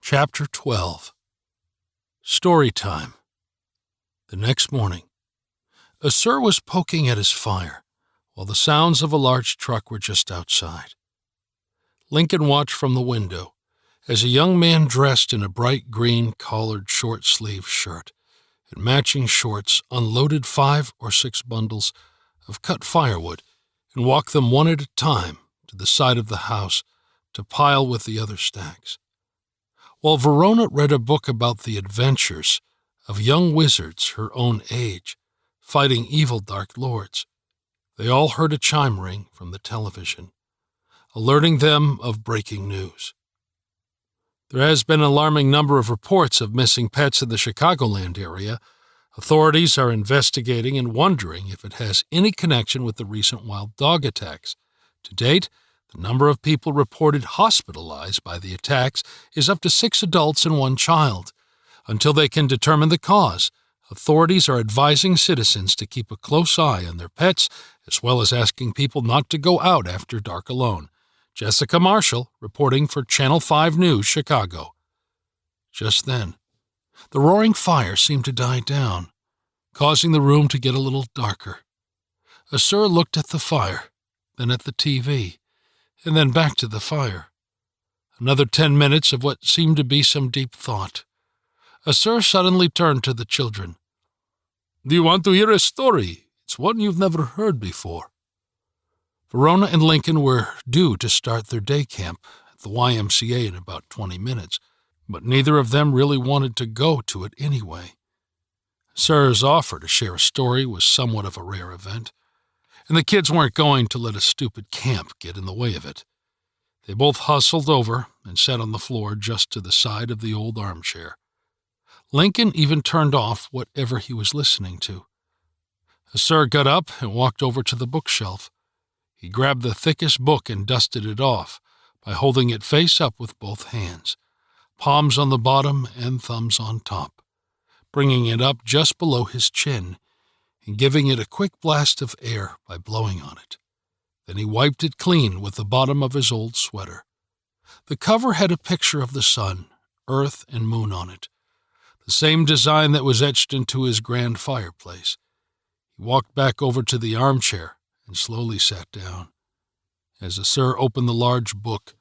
Chapter 12. Story Time. The next morning, a sir was poking at his fire, while the sounds of a large truck were just outside. Lincoln watched from the window as a young man dressed in a bright green collared short-sleeved shirt and matching shorts unloaded 5 or 6 bundles of cut firewood and walked them one at a time to the side of the house to pile with the other stacks. While Verona read a book about the adventures of young wizards her own age, fighting evil dark lords, they all heard a chime ring from the television, alerting them of breaking news. There has been an alarming number of reports of missing pets in the Chicagoland area. Authorities are investigating and wondering if it has any connection with the recent wild dog attacks. To date, the number of people reported hospitalized by the attacks is up to 6 adults and 1 child. Until they can determine the cause, authorities are advising citizens to keep a close eye on their pets, as well as asking people not to go out after dark alone. Jessica Marshall, reporting for Channel 5 News, Chicago. Just then, the roaring fire seemed to die down, causing the room to get a little darker. A sir looked at the fire, then at the TV, and then back to the fire. Another 10 minutes of what seemed to be some deep thought. A sir suddenly turned to the children. "Do you want to hear a story? It's one you've never heard before." Verona and Lincoln were due to start their day camp at the YMCA in about 20 minutes, but neither of them really wanted to go to it anyway. Sir's offer to share a story was somewhat of a rare event, and the kids weren't going to let a stupid camp get in the way of it. They both hustled over and sat on the floor just to the side of the old armchair. Lincoln even turned off whatever he was listening to. The sir got up and walked over to the bookshelf. He grabbed the thickest book and dusted it off by holding it face up with both hands, palms on the bottom and thumbs on top, bringing it up just below his chin and giving it a quick blast of air by blowing on it. Then he wiped it clean with the bottom of his old sweater. The cover had a picture of the sun, earth, and moon on it, the same design that was etched into his grand fireplace. He walked back over to the armchair and slowly sat down. As the sir opened the large book,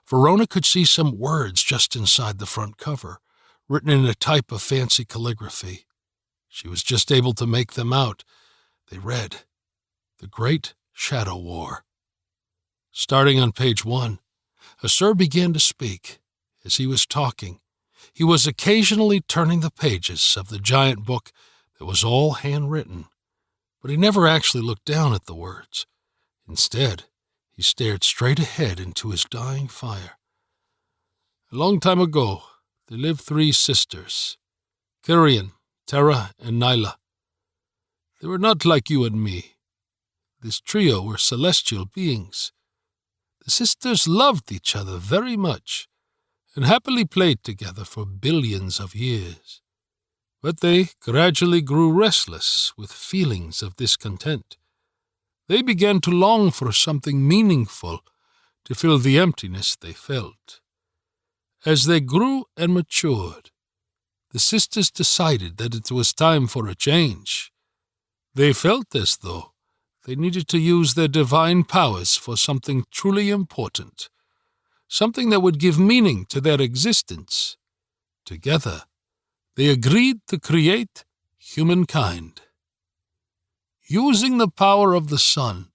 Verona could see some words just inside the front cover, written in a type of fancy calligraphy. She was just able to make them out. They read, "The Great Shadow War." Starting on page 1, a sir began to speak. As he was talking, he was occasionally turning the pages of the giant book that was all handwritten, but he never actually looked down at the words. Instead, he stared straight ahead into his dying fire. "A long time ago, there lived 3 sisters, Kyrian, Terra, and Nyla. They were not like you and me. This trio were celestial beings. The sisters loved each other very much and happily played together for billions of years. But they gradually grew restless with feelings of discontent. They began to long for something meaningful to fill the emptiness they felt. As they grew and matured, the sisters decided that it was time for a change. They felt as though they needed to use their divine powers for something truly important, something that would give meaning to their existence. Together, they agreed to create humankind. Using the power of the sun,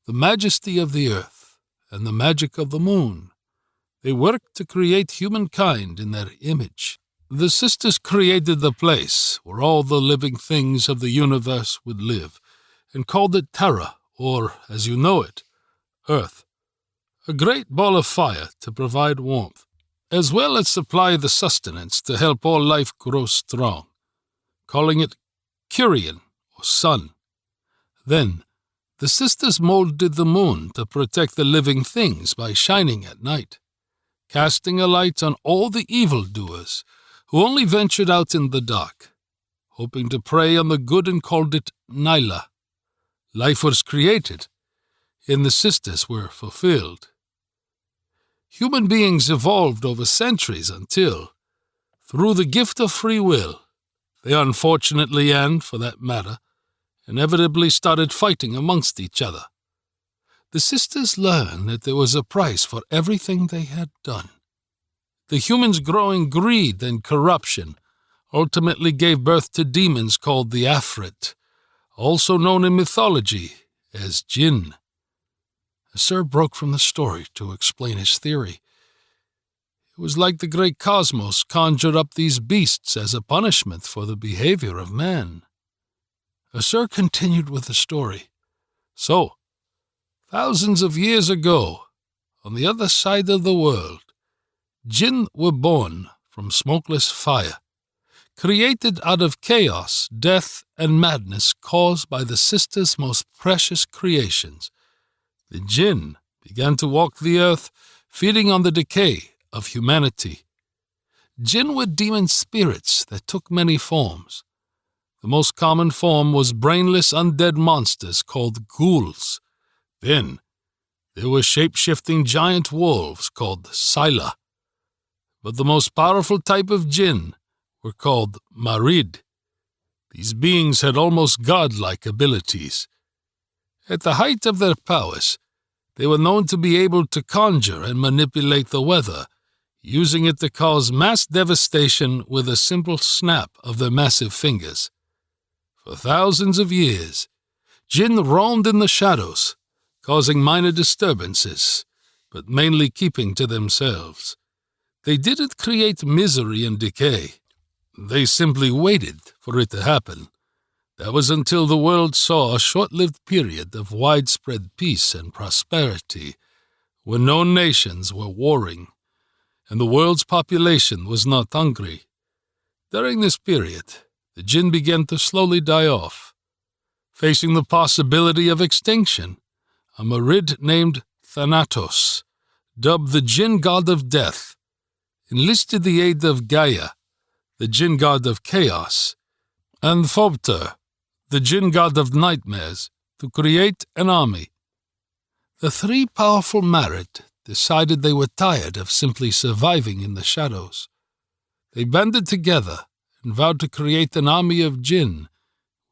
the majesty of the earth, and the magic of the moon, they worked to create humankind in their image. The sisters created the place where all the living things of the universe would live, and called it Terra, or, as you know it, Earth, a great ball of fire to provide warmth, as well as supply the sustenance to help all life grow strong, calling it Kyrian, or Sun. Then, the sisters molded the moon to protect the living things by shining at night, casting a light on all the evildoers who only ventured out in the dark, hoping to prey on the good, and called it Nyla. Life was created, and the sisters were fulfilled. Human beings evolved over centuries until, through the gift of free will, they unfortunately and, for that matter, inevitably started fighting amongst each other. The sisters learned that there was a price for everything they had done. The humans' growing greed and corruption ultimately gave birth to demons called the Afrit, also known in mythology as Jinn. Sir broke from the story to explain his theory. It was like the great cosmos conjured up these beasts as a punishment for the behavior of man. Sir continued with the story. So, thousands of years ago, on the other side of the world, Jinn were born from smokeless fire, created out of chaos, death, and madness caused by the sisters' most precious creations. The Jinn began to walk the earth, feeding on the decay of humanity. Jinn were demon spirits that took many forms. The most common form was brainless undead monsters called ghouls. Then, there were shape-shifting giant wolves called Sila. But the most powerful type of Jinn were called Marid. These beings had almost godlike abilities. At the height of their powers, they were known to be able to conjure and manipulate the weather, using it to cause mass devastation with a simple snap of their massive fingers. For thousands of years, Jinn roamed in the shadows, causing minor disturbances, but mainly keeping to themselves. They didn't create misery and decay. They simply waited for it to happen. That was until the world saw a short-lived period of widespread peace and prosperity, when no nations were warring, and the world's population was not hungry. During this period, the Jinn began to slowly die off. Facing the possibility of extinction, a Marid named Thanatos, dubbed the Jinn god of death, enlisted the aid of Gaia, the Jinn god of chaos, and Phobter, the Jinn god of nightmares, to create an army. The three powerful Marid decided they were tired of simply surviving in the shadows. They banded together and vowed to create an army of Jinn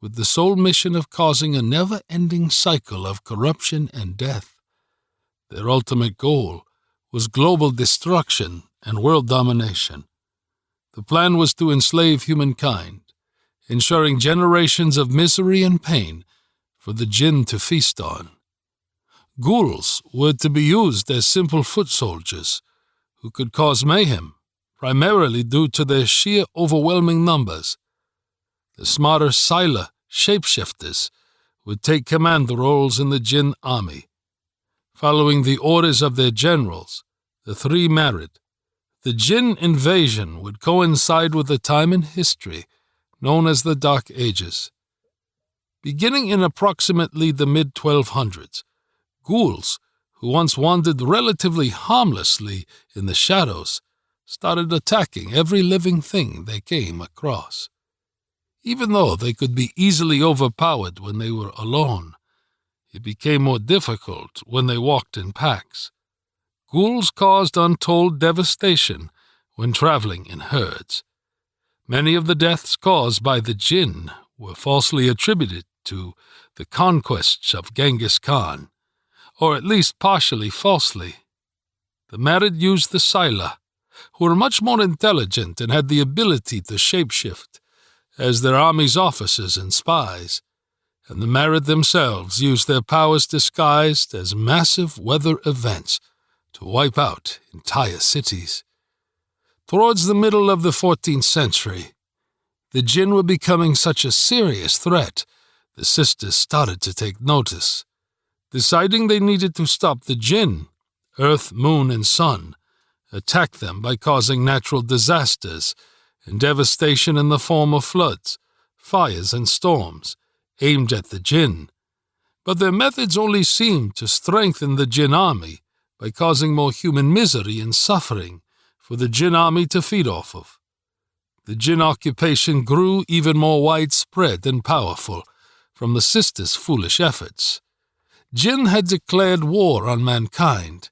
with the sole mission of causing a never-ending cycle of corruption and death. Their ultimate goal was global destruction and world domination. The plan was to enslave humankind, ensuring generations of misery and pain for the Jinn to feast on. Ghouls were to be used as simple foot soldiers who could cause mayhem, primarily due to their sheer overwhelming numbers. The smarter Sila shapeshifters would take command roles in the Jinn army. Following the orders of their generals, the three Marid, the Jinn invasion would coincide with a time in history known as the Dark Ages. Beginning in approximately the mid-1200s, ghouls, who once wandered relatively harmlessly in the shadows, started attacking every living thing they came across. Even though they could be easily overpowered when they were alone, it became more difficult when they walked in packs. Ghouls caused untold devastation when traveling in herds. Many of the deaths caused by the Jinn were falsely attributed to the conquests of Genghis Khan, or at least partially falsely. The Marid used the Sila, who were much more intelligent and had the ability to shapeshift, as their army's officers and spies, and the Marid themselves used their powers disguised as massive weather events to wipe out entire cities. Towards the middle of the 14th century, the Jinn were becoming such a serious threat, the sisters started to take notice. Deciding they needed to stop the Jinn, Earth, Moon, and Sun attacked them by causing natural disasters and devastation in the form of floods, fires, and storms aimed at the Jinn. But their methods only seemed to strengthen the Jinn army by causing more human misery and suffering for the Jinn army to feed off of. The Jinn occupation grew even more widespread and powerful from the sisters' foolish efforts. Jinn had declared war on mankind,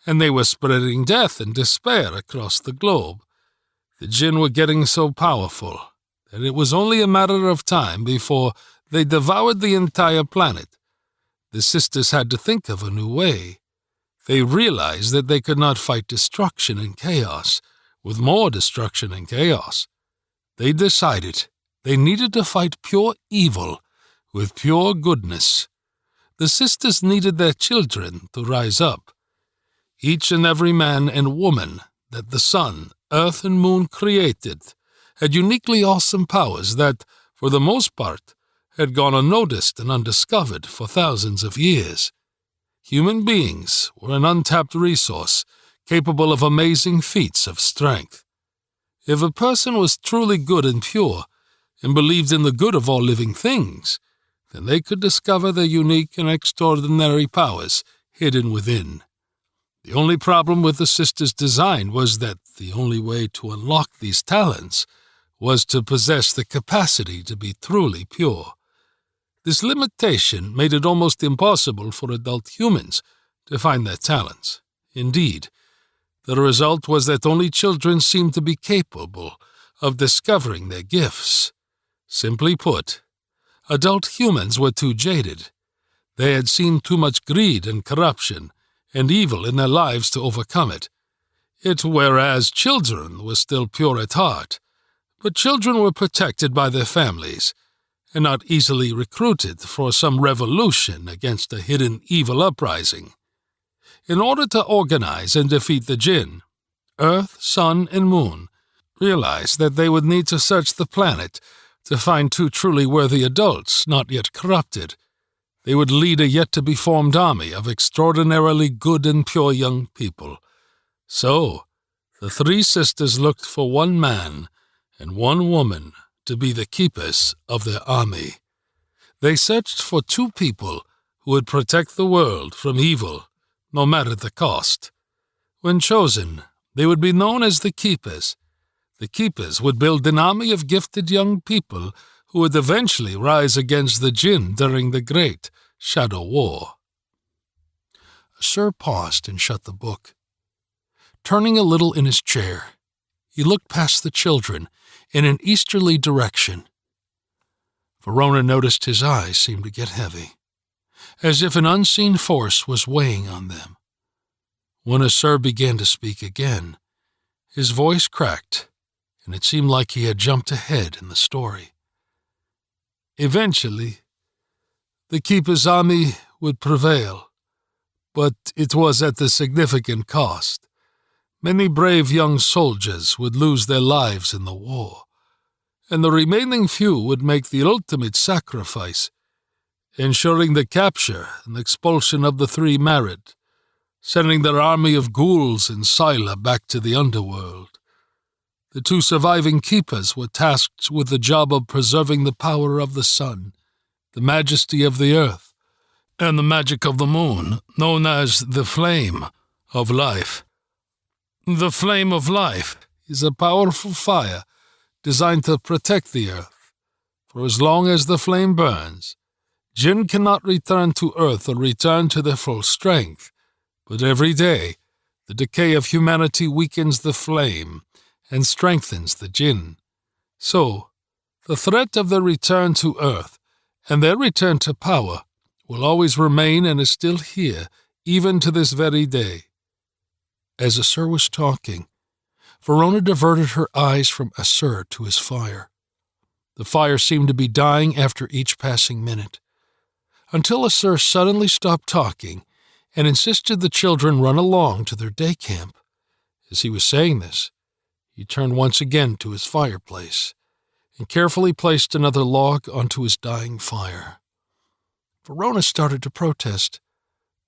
and they were spreading death and despair across the globe. The Jinn were getting so powerful that it was only a matter of time before they devoured the entire planet. The sisters had to think of a new way. They realized that they could not fight destruction and chaos with more destruction and chaos. They decided they needed to fight pure evil with pure goodness. The sisters needed their children to rise up. Each and every man and woman that the sun, earth, and moon created had uniquely awesome powers that, for the most part, had gone unnoticed and undiscovered for thousands of years. Human beings were an untapped resource capable of amazing feats of strength. If a person was truly good and pure and believed in the good of all living things, then they could discover their unique and extraordinary powers hidden within. The only problem with the sisters' design was that the only way to unlock these talents was to possess the capacity to be truly pure. This limitation made it almost impossible for adult humans to find their talents. Indeed, the result was that only children seemed to be capable of discovering their gifts. Simply put, adult humans were too jaded. They had seen too much greed and corruption and evil in their lives to overcome it. Whereas children were still pure at heart, but children were protected by their families and not easily recruited for some revolution against a hidden evil uprising. In order to organize and defeat the Jinn, Earth, Sun, and Moon realized that they would need to search the planet to find two truly worthy adults not yet corrupted. They would lead a yet-to-be-formed army of extraordinarily good and pure young people. So, the three sisters looked for one man and one woman to be the keepers of their army. They searched for two people who would protect the world from evil, no matter the cost. When chosen, they would be known as the keepers. The keepers would build an army of gifted young people who would eventually rise against the Jinn during the Great Shadow War. Sir paused and shut the book. Turning a little in his chair, he looked past the children in an easterly direction. Verona noticed his eyes seemed to get heavy, as if an unseen force was weighing on them. When Sir began to speak again, his voice cracked, and it seemed like he had jumped ahead in the story. Eventually, the Keeper's army would prevail, but it was at a significant cost. Many brave young soldiers would lose their lives in the war, and the remaining few would make the ultimate sacrifice, ensuring the capture and expulsion of the three married, sending their army of ghouls and Scylla back to the underworld. The two surviving keepers were tasked with the job of preserving the power of the sun, the majesty of the earth, and the magic of the moon, known as the Flame of Life. The Flame of Life is a powerful fire designed to protect the earth. For as long as the flame burns, Jinn cannot return to earth or return to their full strength, but every day the decay of humanity weakens the flame and strengthens the Jinn. So, the threat of their return to earth and their return to power will always remain and is still here, even to this very day. As Asur was talking, Verona diverted her eyes from Asur to his fire. The fire seemed to be dying after each passing minute, until Asur suddenly stopped talking and insisted the children run along to their day camp. As he was saying this, he turned once again to his fireplace and carefully placed another log onto his dying fire. Verona started to protest,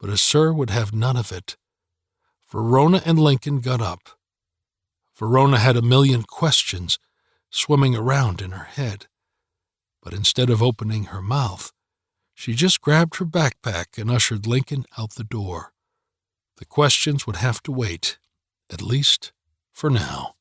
but Asur would have none of it. Verona and Lincoln got up. Verona had a million questions swimming around in her head, but instead of opening her mouth, she just grabbed her backpack and ushered Lincoln out the door. The questions would have to wait, at least for now.